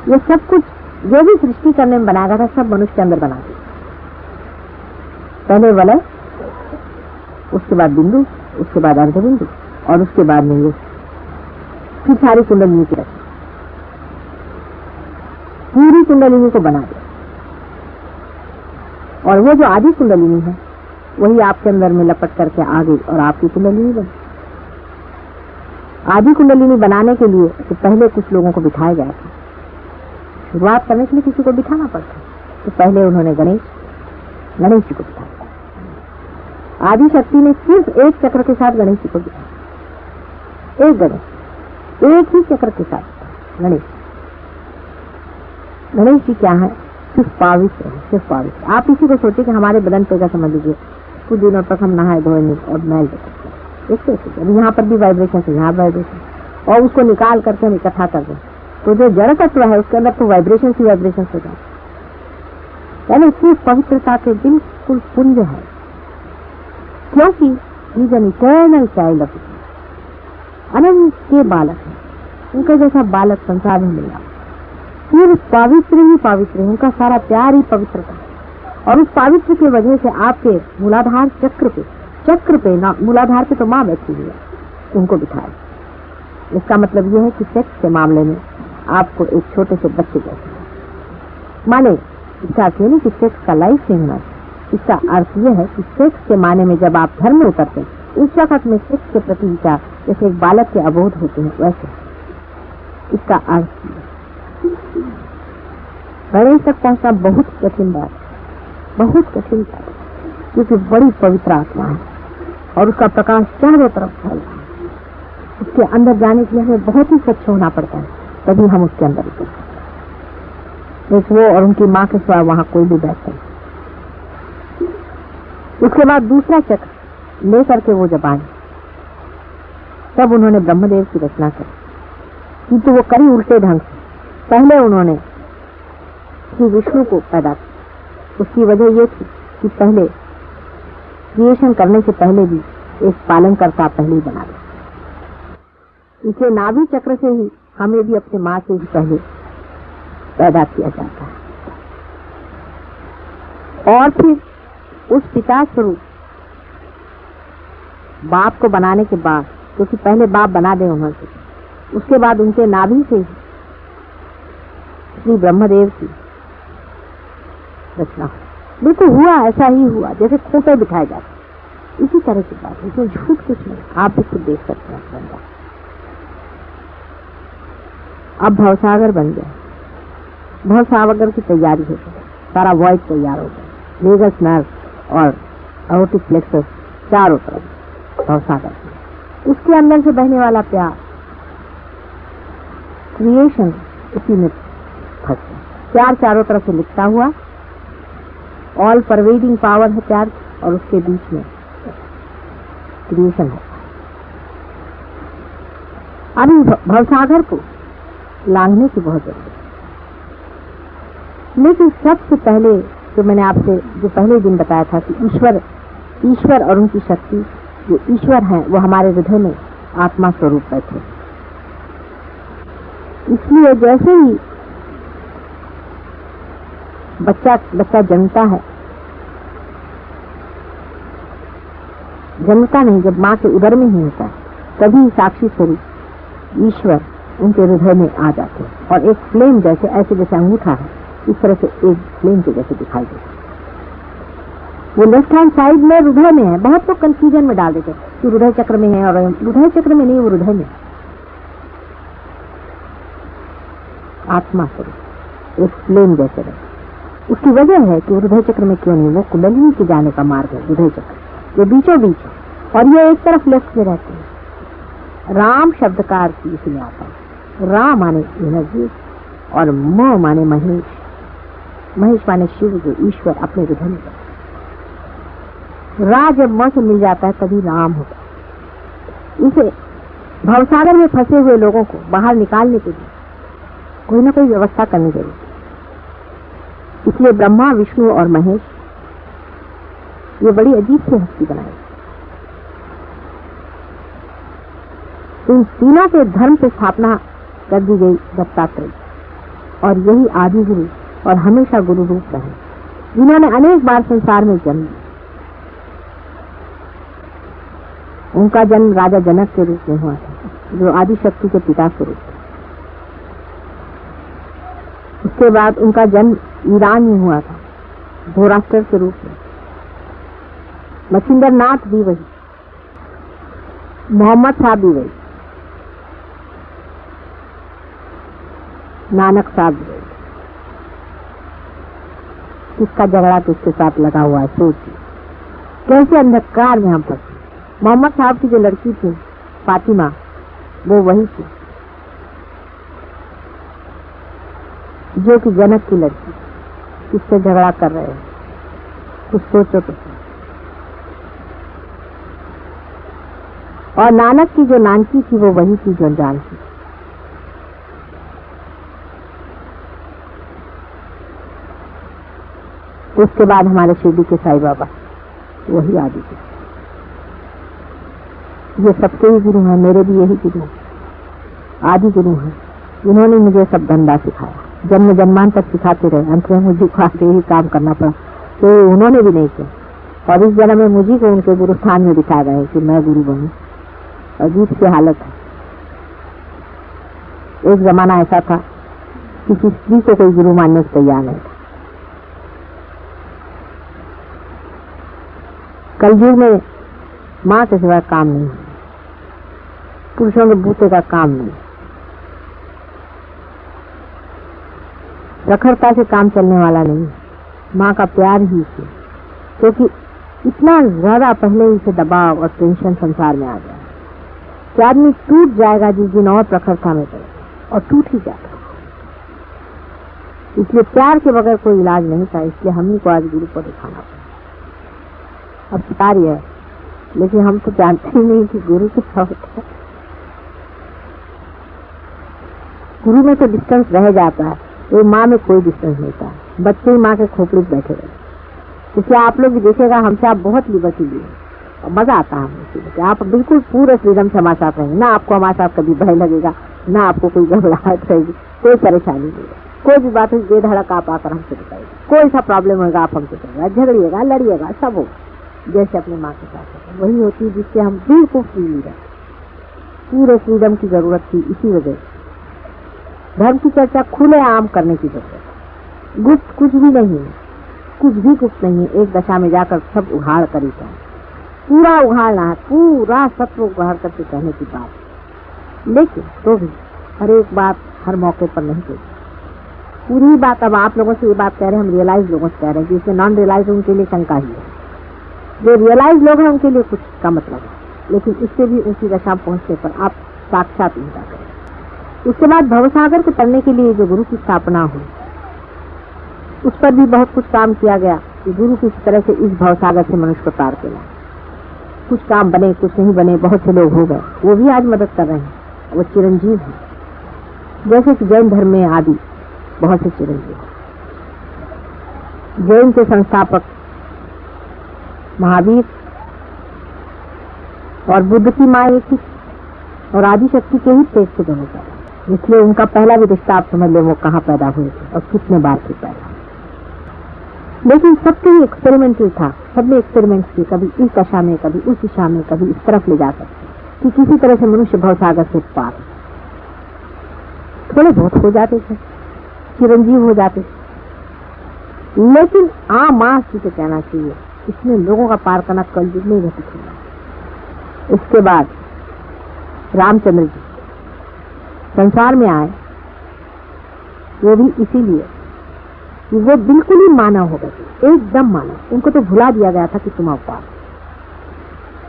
S1: ये सब कुछ जो भी सृष्टि करने में बनाया गया था सब मनुष्य के अंदर बना दिया। पहले वलय, उसके बाद बिंदु, उसके बाद अर्ध बिंदु और उसके बाद में ये फिर सारी कुंडलिनी की रचना, पूरी कुंडलिनी को बना दिया। और वो जो आदि कुंडलिनी है वही आपके अंदर में लपट करके आ गई और आपकी कुंडलिनी बनी। आदि कुंडलिनी बनाने के लिए तो पहले कुछ लोगों को बिठाया गया था। शुरुआत करने के लिए किसी को बिठाना पड़ता, तो पहले उन्होंने गणेश जी को बिठाया। आदि शक्ति ने सिर्फ एक चक्र के साथ गणेश जी को बिठाया, एक गणेश, एक ही चक्र के साथ गणेश। गणेश जी क्या है? सिर्फ पवित्र है, सिर्फ पवित्र। आप इसी को सोचिए कि हमारे बदन पे का समझ लीजिए कुछ दिनों तक हम नहाए धोए नहीं और मैल देखते हैं, यहाँ पर भी वाइब्रेशन है, यहाँ वाइब्रेशन, और उसको निकाल करके हम इकट्ठा कर दें तो जो जड़ तत्व है उसके अंदर तो वाइब्रेशन ही वाइब्रेशन हो जाए। यानी सिर्फ पवित्रता के बिल्कुल पुंज है, क्योंकि is an eternal child of अनंत के बालक है। उनका जैसा बालक संसार में मिला, सिर्फ पवित्र ही पवित्र है, उनका सारा प्यार ही पवित्रता है। और उस पवित्र की वजह से आपके मूलाधार चक्र पे ना, मूलाधार पे तो माँ बैठी हुई है, उनको बिठाया। इसका मतलब यह है कि सेक्स के मामले में आपको एक छोटे से बच्चे जैसे माने। इसका अर्थ नहीं कि सेक्स का लाइफ नहीं होना, इसका अर्थ यह है कि सेक्स के माने में जब आप धर्म में उतरते हैं उस वक्त में सेक्स के प्रति विचार जैसे एक बालक के अबोध होते हैं वैसे इसका अर्थ। गणेश तक पहुंचना बहुत कठिन बात, बहुत कठिन बात, क्योंकि बड़ी पवित्र आत्मा है और उसका प्रकाश चारों तरफ फैल रहा है। उसके अंदर जाने के लिए हमें बहुत ही स्वच्छ होना पड़ता है, तभी हम उसके अंदर उतरते हैं। एक वो और उनकी माँ के सिवा वहां कोई भी बैठे। उसके बाद दूसरा चक्र लेकर के वो जब आए, तब उन्होंने ब्रह्मदेव की रचना करी, किंतु वो करी उल्टे ढंग से। पहले उन्होंने श्री विष्णु को पैदा किया। उसकी वजह ये थी कि पहले क्रिएशन करने से पहले भी एक पालनकर्ता पहले ही बना दिया। इसलिए नाभि चक्र से ही हमें भी अपने माँ से ही पहले पैदा किया जाता है, और फिर उस पिता स्वरूप बाप को बनाने के बाद, क्योंकि पहले बाप बना दे उन्होंने, उसके बाद उनके नाभि से ही श्री ब्रह्मदेव की रचना हुई। बिल्कुल हुआ ऐसा ही हुआ जैसे खोपे बिठाए जाते, इसी तरह की बात है, इसमें झूठ कुछ नहीं, आप भी खुद देख सकते हैं। अब भवसागर बन गया, भवसागर की तैयारी हो गई, सारा वॉइड तैयार हो गया, वेगस नर्व और एओर्टिक प्लेक्सस चारों तरफ भवसागर, उसके अंदर से बहने वाला प्यार, क्रिएशन उसी में फंस गया। प्यार चारों तरफ से लिखता हुआ, ऑल परवेडिंग पावर है प्यार, और उसके बीच में क्रिएशन है। अभी भवसागर को लांघने की बहुत जरूरत है। लेकिन सबसे पहले जो मैंने आपसे जो पहले दिन बताया था कि ईश्वर और उनकी शक्ति, जो ईश्वर है वो हमारे हृदय में आत्मा स्वरूप बैठे। इसलिए जैसे ही बच्चा जन्मता है, जन्मता नहीं, जब माँ के उदर में ही होता है, तभी साक्षी स्वरूप ईश्वर उनके हृदय में आ जाते हैं, और एक फ्लेम जैसे, ऐसे जैसे अंगूठा है, इस तरह से एक फ्लेम के जैसे दिखाई देता है। वो लेफ्ट हैंड साइड में हृदय में है। बहुत लोग कंफ्यूजन में डाल देते हैं कि हृदय चक्र में है, और हृदय चक्र में नहीं, वो हृदय में आत्मा स्वरूप एक फ्लेम जैसे रहे। उसकी वजह है कि हृदय चक्र में क्यों नहीं, वो कुंडलिनी के जाने का मार्ग है हृदय चक्र, ये बीचों बीच है, और ये एक तरफ लेफ्ट में रहते हैं। राम शब्द का अर्थ इसलिए आता है, रा माने एनर्जी और म माने महेश, महेश माने शिव, जो ईश्वर अपने हृदय में। रा जब म से मिल जाता है तभी राम होता है। इसे भवसागर में फंसे हुए लोगों को बाहर निकालने के लिए कोई ना कोई व्यवस्था करनी जरूरी। इसलिए ब्रह्मा, विष्णु और महेश, ये बड़ी अजीब सी हस्ती बनाई। इन तीनों के धर्म से स्थापना कर दी गई दत्तात्रेय, और यही आदि गुरु और हमेशा गुरु रूप रहे, जिन्होंने अनेक बार संसार में जन्म लिया। उनका जन्म राजा जनक के रूप में हुआ था, जो आदि शक्ति के पिता स्वरूप थे। उसके बाद उनका जन्म ईरान में हुआ था, धोराष्ट्र के रूप में। मच्छिंद्र नाथ भी वही, मोहम्मद साहब भी वही, नानक साहब भी वही। किसका झगड़ा किसके साथ लगा हुआ है, सोचिए कैसे अंधकार में हम फंसे। मोहम्मद साहब की जो लड़की थी फातिमा, वो वही थी जो कि जनक की लड़की, किससे झगड़ा कर रहे हैं, कुछ सोचो तो। और नानक की जो नानकी थी वो वही थी जो जानती। उसके बाद हमारे शिरडी के साईं बाबा, वही आदि थे। ये सबके ही गुरु हैं, मेरे भी यही गुरु हैं, आदि गुरु हैं, जिन्होंने मुझे सब धंधा सिखाया। जन्म जन्मान तक सिखाते रहे, अंत में मुझे को आके ही काम करना पड़ा, तो उन्होंने भी नहीं किया। और इस जन्म में मुझे को उनके गुरु स्थान में दिखा गए कि मैं गुरु बनूं। अजीब सी हालत है। एक जमाना ऐसा था कि किसी स्त्री को कोई गुरु मानने को तैयार नहीं था। कलयुग में माँ के सिवा काम नहीं, पुरुषों के बूते का काम नहीं, प्रखरता से काम चलने वाला नहीं, माँ का प्यार ही से, क्योंकि इतना ज्यादा पहले ही से दबाव और टेंशन संसार में आ गया कि आदमी टूट जाएगा जिस दिन और प्रखरता में पड़े, और टूट ही जाता। इसलिए प्यार के बगैर कोई इलाज नहीं था, इसलिए हमनी को आज गुरु को दिखाना पड़ा। अब सिखा रही है, लेकिन हम तो जानते ही नहीं कि गुरु क्या होता है। गुरु में तो डिस्टेंस रह जाता है, तो माँ में कोई डिस्टेंस नहीं था। बच्चे ही माँ के खोपड़ी में बैठे रहे। इसलिए आप लोग भी देखिएगा, हमसे आप बहुत लिबर्टी लिए और मजा आता है हमें। आप बिल्कुल पूरे फ्रीडम से हमारे साथ रहेंगे, ना आपको हमारे साथ कभी भय लगेगा, ना आपको कोई घबराहट रहेगी, कोई परेशानी नहीं है। कोई भी बात हो बेधड़क आप आकर हमसे बताइए, कोई सा प्रॉब्लम होगा आप हमसे करिएगा, झगड़िएगा, लड़िएगा, सब होगा जैसे अपने माँ के साथ वही होती है, जिससे हम बिल्कुल फ्री रहते। पूरे फ्रीडम की जरूरत थी, इसी वजह धर्म की चर्चा खुले आम करने की जरूरत। गुप्त कुछ भी नहीं है, कुछ भी गुप्त नहीं है। एक दशा में जाकर सब उघाड़ करी जाए, पूरा उघाड़ना है, पूरा सत्व उघाड़ करके कहने की बात। लेकिन तो भी हर एक बात हर मौके पर नहीं कही पूरी बात। अब आप लोगों से ये बात कह रहे हैं, हम रियलाइज लोगों से कह रहे हैं, जिसमें नॉन रियलाइज उनके लिए शंका ही है। जो रियलाइज लोग हैं उनके लिए कुछ का मतलब है, लेकिन इससे भी ऊंची दशा पहुंचने पर आप साक्षात इंकार करें। उसके बाद भवसागर को तरने के लिए जो गुरु की स्थापना हुई, उस पर भी बहुत कुछ काम किया गया कि गुरु किस तरह से इस भवसागर से मनुष्य को तार के लाए। कुछ काम बने, कुछ नहीं बने, बहुत से लोग हो गए, वो भी आज मदद कर रहे हैं, वो चिरंजीव है। जैसे कि जैन धर्म में आदि बहुत से चिरंजीव, जैन के संस्थापक महावीर और बुद्ध की माँ एक ही और आदि शक्ति के ही पेट से दोनों पैदा, इसलिए उनका पहला भी रिश्ता आप समझ लो वो कहाँ पैदा हुए थे और कितने बार से पैदा। लेकिन सबके ही एक्सपेरिमेंटल था, सबने एक्सपेरिमेंट्स किए, कभी इस दशा में, कभी उस दिशा में, कभी इस तरफ ले जाकर कि किसी तरह से मनुष्य भवसागर से पार। थोड़े बहुत हो जाते थे, चिरंजीव हो जाते, लेकिन माँ से कहना चाहिए इसमें लोगों का पार करना कलयुग में घटित हुआ। इसके बाद रामचंद्र जी संसार में आए, वो भी इसीलिए कि वो बिल्कुल ही मानव हो गए, एकदम मानव। उनको तो भुला दिया गया था कि तुम अवतार,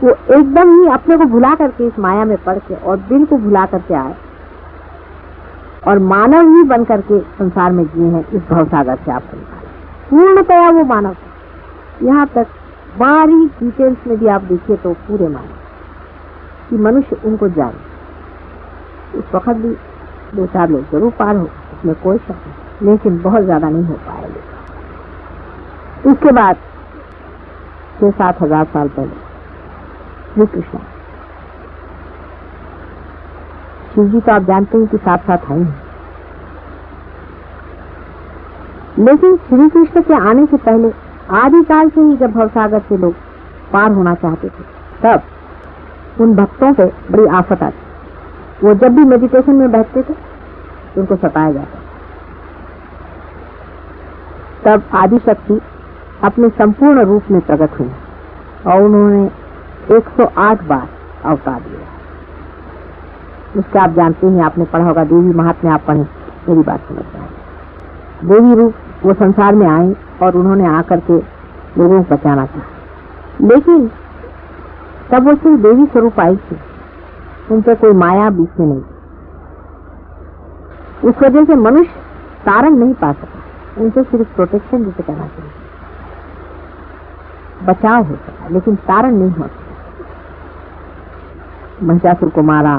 S1: वो एकदम ही अपने को भुला करके इस माया में पड़ के और दिल को भुला करके आए और मानव ही बन करके संसार में जिए हैं। इस भवसागर से आप पूर्णतया वो मानव, यहाँ तक बारीक डिटेल्स में भी आप देखिए तो पूरे मानव कि मनुष्य उनको जाने। उस वक्त भी 2-4 लोग जरूर पार हो, इसमें कोई शक नहीं, लेकिन बहुत ज्यादा नहीं हो पाएंगे। उसके बाद 6-7 हजार साल पहले श्री कृष्ण, शिव जी तो आप जानते हैं कि साथ साथ आए हैं, लेकिन श्री कृष्ण के आने से पहले आदिकाल से ही जब भवसागर से लोग पार होना चाहते थे, तब उन भक्तों पे बड़ी आफत आती। वो जब भी मेडिटेशन में बैठते थे तो उनको सताया जाता। तब आदि शक्ति अपने संपूर्ण रूप में प्रकट हुई और उन्होंने 108 बार अवतार लिया। उसका आप जानते हैं, आपने पढ़ा होगा, देवी महात्म्य आप पढ़े, मेरी बात समझ जाए। देवी रूप वो संसार में आए और उन्होंने आकर के लोगों को बचाना था, लेकिन तब वो सिर्फ देवी स्वरूप आई थी, उन पर कोई माया बीच में नहीं। उस वजह से मनुष्य तारण नहीं पा सका, उनसे सिर्फ प्रोटेक्शन जिसे कहना चाहिए, बचाव हो सका, लेकिन तारण नहीं हो सका। महिषासुर को मारा,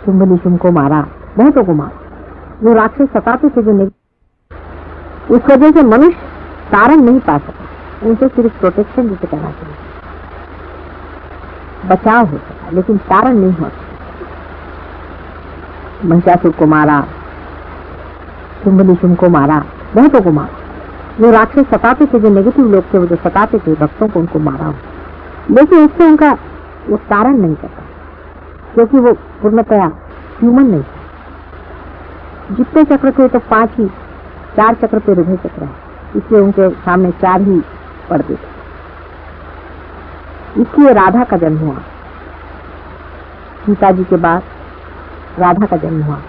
S1: शुंभ को मारा, बहुतों को मारा, जो राक्षस सताते थे, जो नहीं। उस वजह से मनुष्य तारण नहीं पा सका, उनसे सिर्फ प्रोटेक्शन जिसे कहना चाहिए, बचाव हो सका, लेकिन तारण नहीं हो सका। महिषासुर को मारा, शुंभ को मारा, बहुतों को मारा, जो राक्षस सताते थे, जो नेगेटिव लोग थे, वो जो सताते थे भक्तों को, उनको मारा। लेकिन इससे उनका वो तारण नहीं करता, क्योंकि वो पूर्णतया ह्यूमन नहीं था। जितने चक्र थे तो 5 ही, 4 चक्र पे हृदय चक्र है, इसलिए उनके सामने 4 ही पड़ते थे। इसलिए राधा का जन्म हुआ, सीता जी के बाद राधा का जन्म हुआ,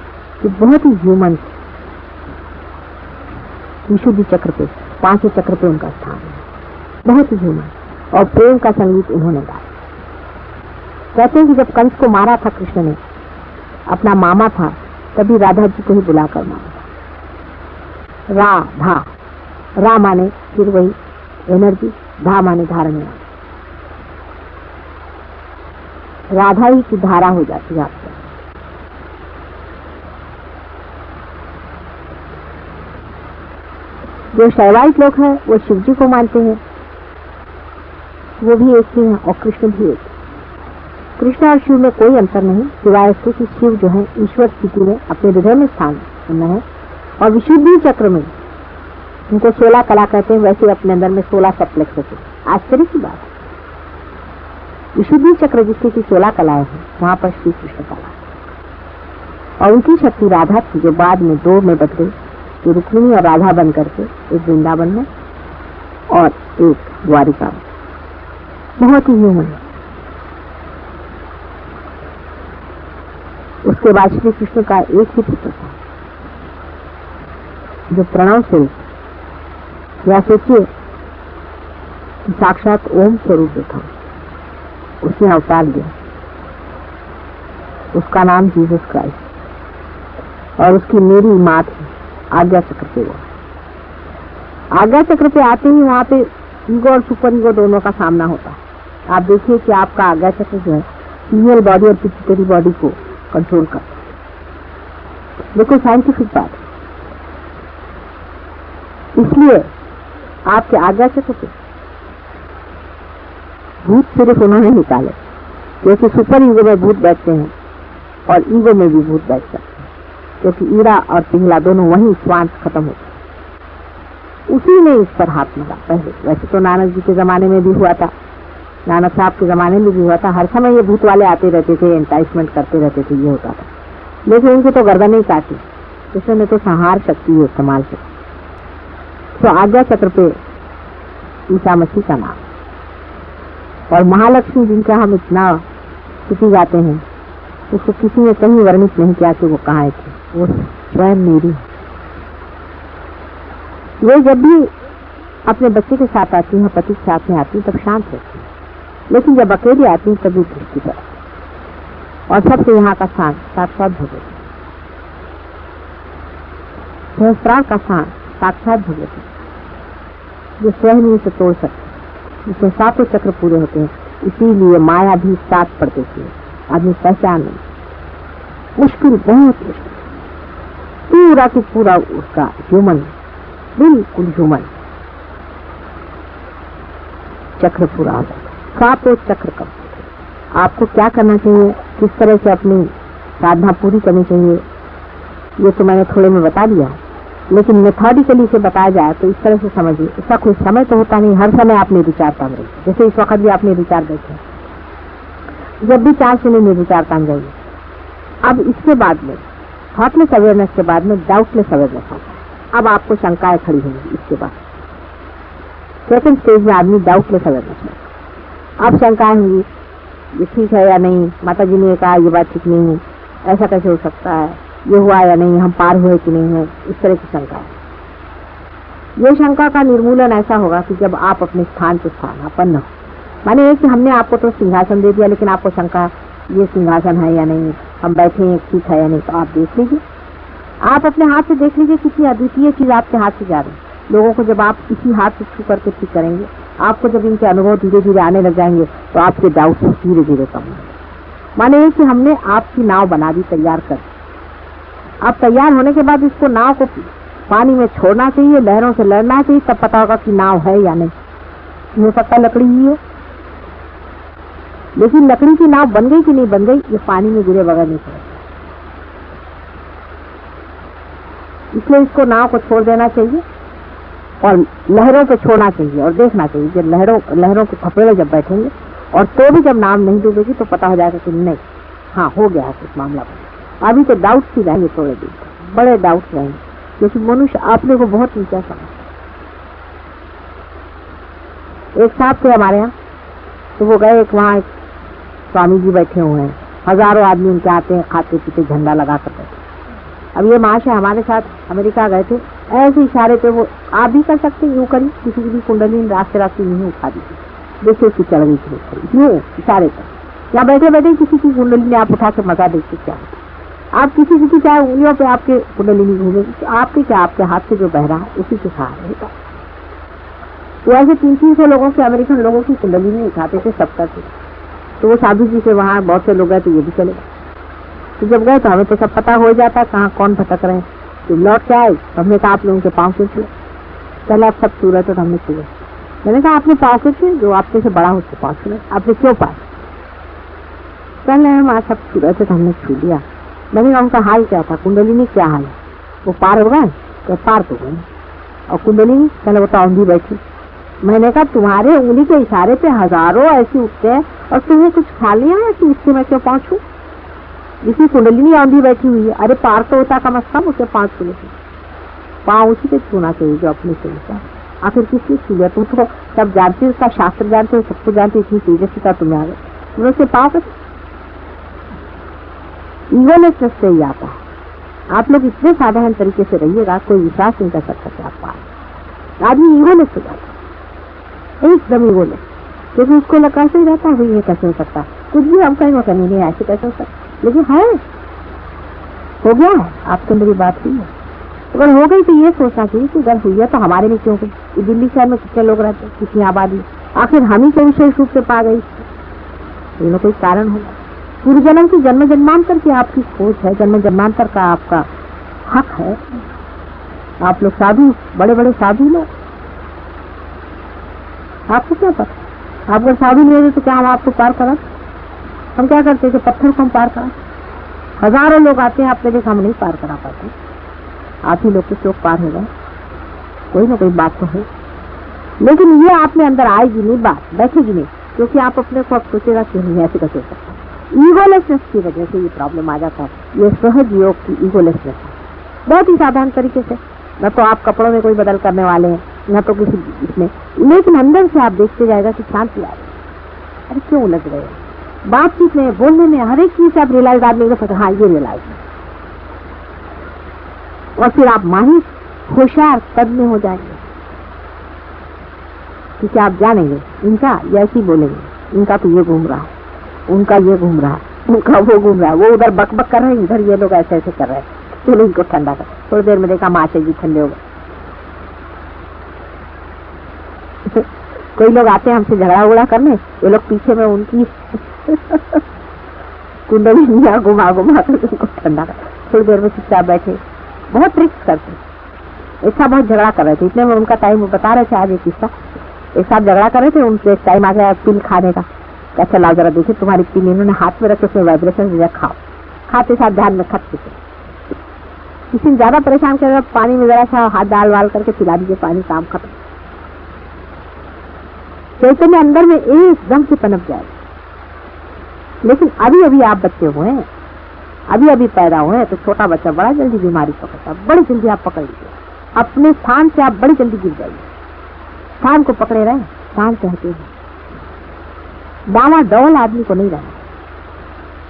S1: कि बहुत ही ह्यूमन, विशुद्धि चक्र पे, 5 चक्र पे उनका स्थान है, बहुत ही ह्यूमन। और प्रेम का संगीत उन्होंने गाया। कहते हैं कि जब कंस को मारा था कृष्ण ने, अपना मामा था, तभी राधा जी को ही बुलाकर मारा था। राधा, रा माने फिर वही एनर्जी, धा माने धारणीय, राधा ही की धारा हो जाती है आपको। जो शैवाइट लोग हैं वो शिव जी को मानते हैं, वो भी एक ही है और कृष्ण भी एक। कृष्ण और शिव में कोई अंतर नहीं, सिवाय इसके कि शिव जो है ईश्वर स्थिति में अपने हृदय में स्थान करना है, और विशुद्धि चक्र में उनको 16 कला कहते हैं, वैसे अपने अंदर में 16 सप्लेक्स होते हैं। आश्चर्य की बात है, विशुद्धि चक्र जिसकी की 16 कलाएं हैं, वहां पर श्री कृष्ण कला, और उनकी शक्ति राधा थी जो बाद में 2 में बदले, जो रुक्मिणी और राधा बन करके एक वृंदावन में और एक द्वारिका में। बहुत ही ह्यूमन है। उसके बाद श्री कृष्ण का एक ही पुत्र था जो प्रणव स्वरूप, या सोचिए साक्षात ओम स्वरूप जो था, उसने अवतार लिया। उसका नाम जीसस क्राइस्ट, और उसकी मेरी माँ थी आज्ञा चक्र पे। वो आज्ञा चक्र पे आते ही वहां पे ईगो और सुपर ईगो दोनों का सामना होता है। आप देखिए कि आपका आज्ञा चक्र जो है फीमेल बॉडी और पिट्यूटरी बॉडी को कंट्रोल करता है। देखो साइंटिफिक बात है। इसलिए आपके आज्ञा चक्र पे भूत सिर्फ उन्होंने निकाले, क्योंकि सुपर ईगो में भूत बैठते हैं और ईगो में भी भूत बैठ सकते हैं, क्योंकि ईरा और पिघला दोनों वहीं स्वांत खत्म होते। उसी ने इस पर हाथ मारा पहले। वैसे तो नानक जी के जमाने में भी हुआ था, नानक साहब के जमाने में भी हुआ था। हर समय ये भूत वाले आते रहते थे, एंटाइसमेंट करते रहते थे, ये होता था। लेकिन उनकी तो गर्दन ही काटी, कृष्ण ने तो संहार शक्ति इस्तेमाल की। तो आज्ञा चक्र पे ईसा मसीह का नाम, और महालक्ष्मी जिनका हम इतना स्तुति गाते हैं, उसको किसी ने कहीं वर्णित नहीं किया कि वो कहाँ थी। वो स्वयं मेरी। वे जब भी अपने बच्चे के साथ आती हैं, पति के साथ में आती हैं, तब शांत रहती हैं, लेकिन जब अकेली आती हैं तभी दृष्टि पर। और सबसे यहाँ का स्थान साक्षात भगवती, सहस्त्रार का स्थान साक्षात भगवती, जो स्वयं से तोड़ सकते, जिसमें 7 चक्र पूरे होते हैं। इसीलिए माया भी 7 पड़ देती है, आदमी पहचान नहीं, मुश्किल, बहुत मुश्किल। पूरा की पूरा उसका ह्यूमन, बिल्कुल ह्यूमन चक्र पूरा हो जाता है। 7 चक्र कब आपको क्या करना चाहिए, किस तरह से अपनी साधना पूरी करनी चाहिए, ये तो मैंने थोड़े में बता दिया, लेकिन मेथोडिकली से बताया जाए तो इस तरह से समझिए। इसका कोई समय तो होता नहीं, हर समय आप निर्विचार काम रहिए। जैसे इस वक्त भी आप निर्विचार बैठे, जब भी चांस मिले निर्विचार काम जाइए। अब इसके बाद में थॉटलेस अवेयरनेस के बाद में डाउटलेस अवेयरनेस होता है। अब आपको शंकाएं खड़ी होंगी। इसके बाद सेकंड स्टेज में आदमी डाउटलेस अवेयरनेस में। अब शंकाएं होंगी, ये ठीक है या नहीं, माता जी ने कहा ये बात ठीक नहीं है, ऐसा कैसे हो सकता है, ये हुआ या नहीं, हम पार हुए कि नहीं है, इस तरह की शंका है। ये शंका का निर्मूलन ऐसा होगा कि जब आप अपने स्थान पर स्थानापन्न हो। माने ये कि हमने आपको तो सिंहासन दे दिया, लेकिन आपको शंका ये सिंहासन है या नहीं, हम बैठे हैं ठीक है या नहीं, तो आप देख लीजिए, आप अपने हाथ से देख लीजिए कितनी अद्वितीय चीज आपके हाथ से जा रही है। लोगों को जब आप इसी हाथ से छू करके ठीक करेंगे, आपको जब इनके अनुभव धीरे धीरे आने लग जाएंगे, तो आपके डाउट धीरे धीरे कम होंगे। माने ये कि हमने आपकी नाव बना दी, तैयार कर। अब तैयार होने के बाद इसको नाव को पानी में छोड़ना चाहिए, लहरों से लड़ना चाहिए, तब पता होगा कि नाव है या नहीं। हो सकता लकड़ी ही है, लेकिन लकड़ी की नाव बन गई कि नहीं बन गई, ये पानी में गिरे बगैर नहीं पड़ेगा। इसलिए इसको नाव को छोड़ देना चाहिए और लहरों पे छोड़ना चाहिए, और देखना चाहिए जब लहरों के थपेड़े जब बैठेंगे, और तो भी जब नाव नहीं डूबेगी तो पता हो जाएगा कि नहीं, हाँ हो गया है कुछ मामला पर। अभी तो डाउट्स ही रहेंगे, थोड़े दिन बड़े डाउट्स रहेंगे, क्योंकि मनुष्य अपने को बहुत नीचा समझता। एक साहब थे हमारे यहाँ, तो वो गए, एक वहाँ एक स्वामी जी बैठे हुए हैं, हजारों आदमी उनके आते हैं, खाते पीते झंडा लगा कर बैठे। अब ये महाशय हमारे साथ अमेरिका गए थे, ऐसे इशारे पे वो आप भी कर सकते, यूं करी, किसी की भी कुंडली रास्ते रास्ते नहीं उठा दी, देखिए उसकी चल गई थी, यूं इशारे पर। या बैठे बैठे किसी की कुंडली ने आप उठा के मजा देखते, क्या आप किसी की चाहे उंगलियों पे आपके कुंडली नहीं घूमेगी, तो आपके क्या, आपके हाथ से जो बह रहा है उसी के सहारे होगा। वो ऐसे 300 लोगों के, अमेरिकन लोगों की कुंडली नहीं उठाते थे, सबका थे। तो वो साधु जी से वहाँ बहुत से लोग गए तो ये भी चले गए। तो जब गए तो हमें तो सब पता हो जाता कहाँ कौन भटक रहे हैं। तो लौट के आए, हमने कहा आप लोगों के पाँव क्यों छुए? पहले आप सब छू रहे थे तो हमने छुए। मैंने कहा आपने पाँव क्यों छुए? जो आपके से बड़ा उसके पाँव छुए, आपने क्यों पाए? पहले हम आज सब छू रहे थे तो हमने छू लिया। मैंने कहा उनका हाल क्या था, कुंडली में क्या हाल है? वो पार हो गए? तो पार तो गए। और कुंडली पहले वो तो औंधी बैठी। मैंने कहा तुम्हारे उंगली के इशारे पे हजारों ऐसे उठते हैं और तुम्हें कुछ खा लिया है कि इससे मैं क्यों पहुंचू? इसी कुंडली में औंधी बैठी हुई है। अरे पार तो होता कम से कम उसे 5 किलो की पाँव उसी पे छूना चाहिए जो अपने से होता। आखिर किसकी छू लिया? तुम तो सब जानते हो, उसका शास्त्र जानते हो, सबको जानते हो, इतनी तेजस्वी का तुम्हें आ गए तुमने उसे पाँव पे। ईगोलेसनेस से ही आता है। आप लोग इतने साधारण तरीके से रहिएगा, कोई विश्वास नहीं कर सकता कि आप पार। आदमी ईगोलेस हो जाता है, एकदम ईगोलेस, क्योंकि उसको लगा से ही रहता है ये कैसे हो सकता है, कुछ भी हम कहीं करनी नहीं, ऐसे कैसे हो सकता। लेकिन है, हो गया है, आपसे मेरी बात हुई है। अगर हो गई तो ये सोचना चाहिए कि अगर हुई है तो हमारे लिए क्यों हुई? दिल्ली शहर में कितने लोग रहते हैं, कितनी आबादी, आखिर हम ही को विशेष रूप से पा गई, तो कोई कारण होगा। पूर्व जन्म की जन्म जन्मांतर की आपकी खोज है, जन्म जन्मांतर का आपका हक है। आप लोग साधु, बड़े बड़े साधु लोग, आपको क्या पता? आप अगर साधु नहीं होते तो क्या हम आपको पार करा? हम क्या करते थे? पत्थर को हम पार करा। हजारों लोग आते हैं, आपने देखा हम नहीं पार करा पाते। आप ही लोग कुछ लोग पार हो गए, कोई ना कोई बात तो है। लेकिन ये आप में अंदर आएगी नहीं, बात बैठेगी नहीं, क्योंकि आप अपने को अब सोचेगा कि नहीं ऐसे कैसे हो सकता। ईगोलेसनेस की वजह से ये प्रॉब्लम आ जाता है। ये सहज योग की ईगोलेसनेस है, बहुत ही साधारण तरीके से। न तो आप कपड़ों में कोई बदल करने वाले हैं, न तो किसी इसमें, लेकिन अंदर से आप देखते जाएगा कि शांति आ रही। अरे क्यों उलझ रहे हैं? बातचीत में, बोलने में, हर एक चीज से आप रियलाइज आदमी को, हाँ ये रियलाइज है, और फिर आप माहिर होशियार कद में हो जाएंगे, क्योंकि आप जानेंगे इनका ये ऐसी बोलेंगे, इनका तो ये घूम रहा है, उनका ये घूम रहा है, उनका वो घूम रहा है, वो उधर बक बक कर रहे हैं, इधर ये लोग ऐसे ऐसे कर रहे हैं, चलो इनको ठंडा कर। थोड़ी देर में देखा माशे जी ठंडे हो गए। कोई लोग आते हैं हमसे झगड़ा उगड़ा करने, ये लोग पीछे में उनकी कुंडली घुमा घुमा कर उनको ठंडा कर। थोड़ी देर में चुपचाप बैठे, बहुत ट्रिक्स करते। एक साथ बहुत झगड़ा कर रहे थे, इतने में उनका टाइम बता रहे थे। आज एक किस्सा, एक साथ झगड़ा कर रहे थे, उनसे एक टाइम आ गया पिल खाने का। कैसे लाओ जरा देखिए तुम्हारी पिल, इन्होंने हाथ में रखे, उसमें वाइब्रेशन दिया, खाओ। खाते साथ ध्यान में खत्म। किसी ने ज्यादा परेशान कर, पानी में जरा सा हाथ डाल वाल करके पिला दीजिए पानी, काम खत्म। चैतन्य अंदर में एकदम से पनप जाए। लेकिन अभी अभी आप बच्चे हुए हैं, अभी अभी पैदा हुए हैं, तो छोटा बच्चा बड़ा जल्दी बीमारी पकड़ता, बड़ी जल्दी आप पकड़ लीजिए। अपने स्थान से आप बड़ी जल्दी गिर जाइए। स्थान को पकड़े रहे, स्थान कहते हैं। डावा डौल आदमी को नहीं रहना,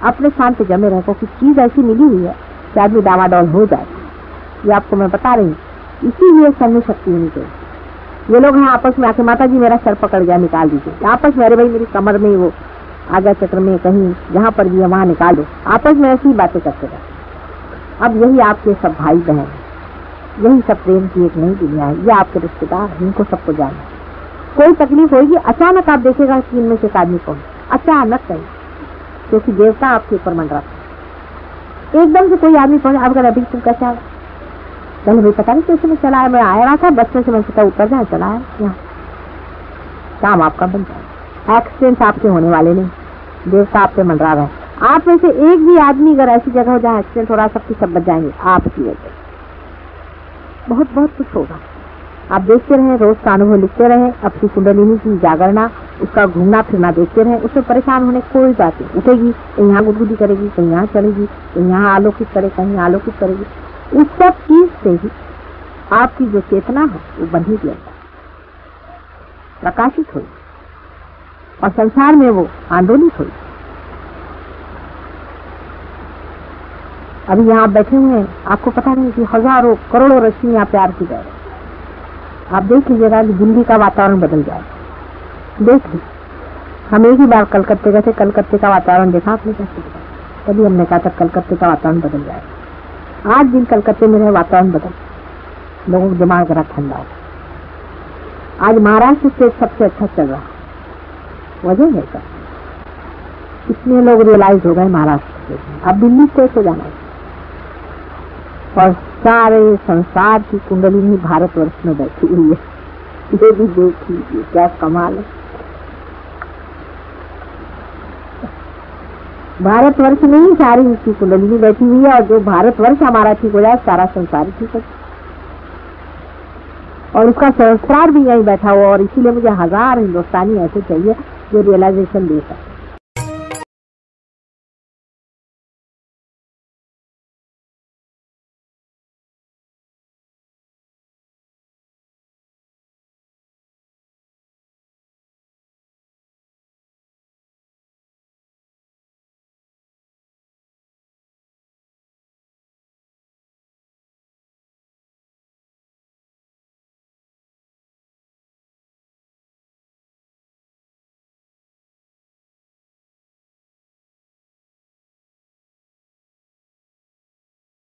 S1: अपने स्थान पे जमे रहे, क्योंकि चीज ऐसी मिली हुई है कि आदमी डावा डौल हो जाए। ये आपको मैं बता रही हूँ, इसीलिए सर्व शक्ति होनी चाहिए। ये लोग हैं आपस में आके, माता जी मेरा सर पकड़ गया, निकाल दीजिए। आपस में, अरे भाई मेरी कमर में वो आगे चक्र में कहीं जहाँ पर भी है वहां निकाल दो। आपस में ऐसी बातें करते रहे। अब यही आपके सब भाई बहन, यही सब प्रेम की एक नई दुनिया है। ये आपके रिश्तेदार, इनको सबको जाना। कोई तकलीफ होगी, अचानक आप देखेगा कि इनमें से एक आदमी कौन, अचानक कहीं, क्योंकि देवता आपके ऊपर मंडराता। एकदम से कोई आदमी पहुंचे, आप अभी तुम कैसे आ गए? चलो भाई पता नहीं कैसे में चला है, मैं आया रहा था बस में से, मैं सोचा ऊपर जाए, चला है यहाँ, काम आपका बन जाए। एक्सीडेंट आपके होने वाले नहीं, देवता आप पे मंडरा रहा है। आप में से एक भी आदमी अगर ऐसी जगह हो जहाँ एक्सीडेंट हो रहा है, सबकी सब बच जाएंगे आपकी वजह से। बहुत बहुत कुछ होगा। आप देखते रहे, रोज का अनुभव लिखते रहे, अपनी कुंडलिनी की जागरणा, उसका घूमना फिरना देखते रहे। उसमें परेशान होने कोई बात नहीं। उठेगी कहीं यहाँ गुदगुदी करेगी, कहीं यहाँ चलेगी, कहीं यहाँ आलोकित करे, कहीं आलोकित करेगी। उस सब चीज से ही आपकी जो चेतना है वो बंधी दिया प्रकाशित हुई, और संसार में वो आंदोलित हुई। अभी यहाँ बैठे हुए हैं, आपको पता नहीं कि हजारों करोड़ों रश्मियां प्यार की जाए। आप देख लीजिएगा कि दिल्ली का वातावरण बदल जाए। देख लीजिए, हम एक ही बार कलकत्ते गए थे, कलकत्ते का वातावरण देखा आपने कैसे? तभी हमने कहा था कलकत्ते का वातावरण बदल जाए। 8 दिन कलकत्ते में रहे, वातावरण बदल, लोगों का दिमाग जरा ठंडा हो। आज महाराष्ट्र स्टेट सबसे अच्छा चल रहा है, वजह है क्या? कितने लोग रियलाइज हो गए महाराष्ट्र स्टेट में, अब दिल्ली स्टेट हो जाना है। और सारे संसार की कुंडलिनी भारतवर्ष में बैठी हुई है, ये भी देख लीजिए क्या कमाल है। भारतवर्ष में ही सारी इसकी कुंडलिनी बैठी हुई है, और जो भारतवर्ष हमारा ठीक हो जाए सारा संसार ठीक हो जाए, और उसका सहस्त्रार भी यहीं बैठा हुआ। और इसीलिए मुझे 1000 हिंदुस्तानी ऐसे चाहिए जो रियलाइजेशन दे सकते।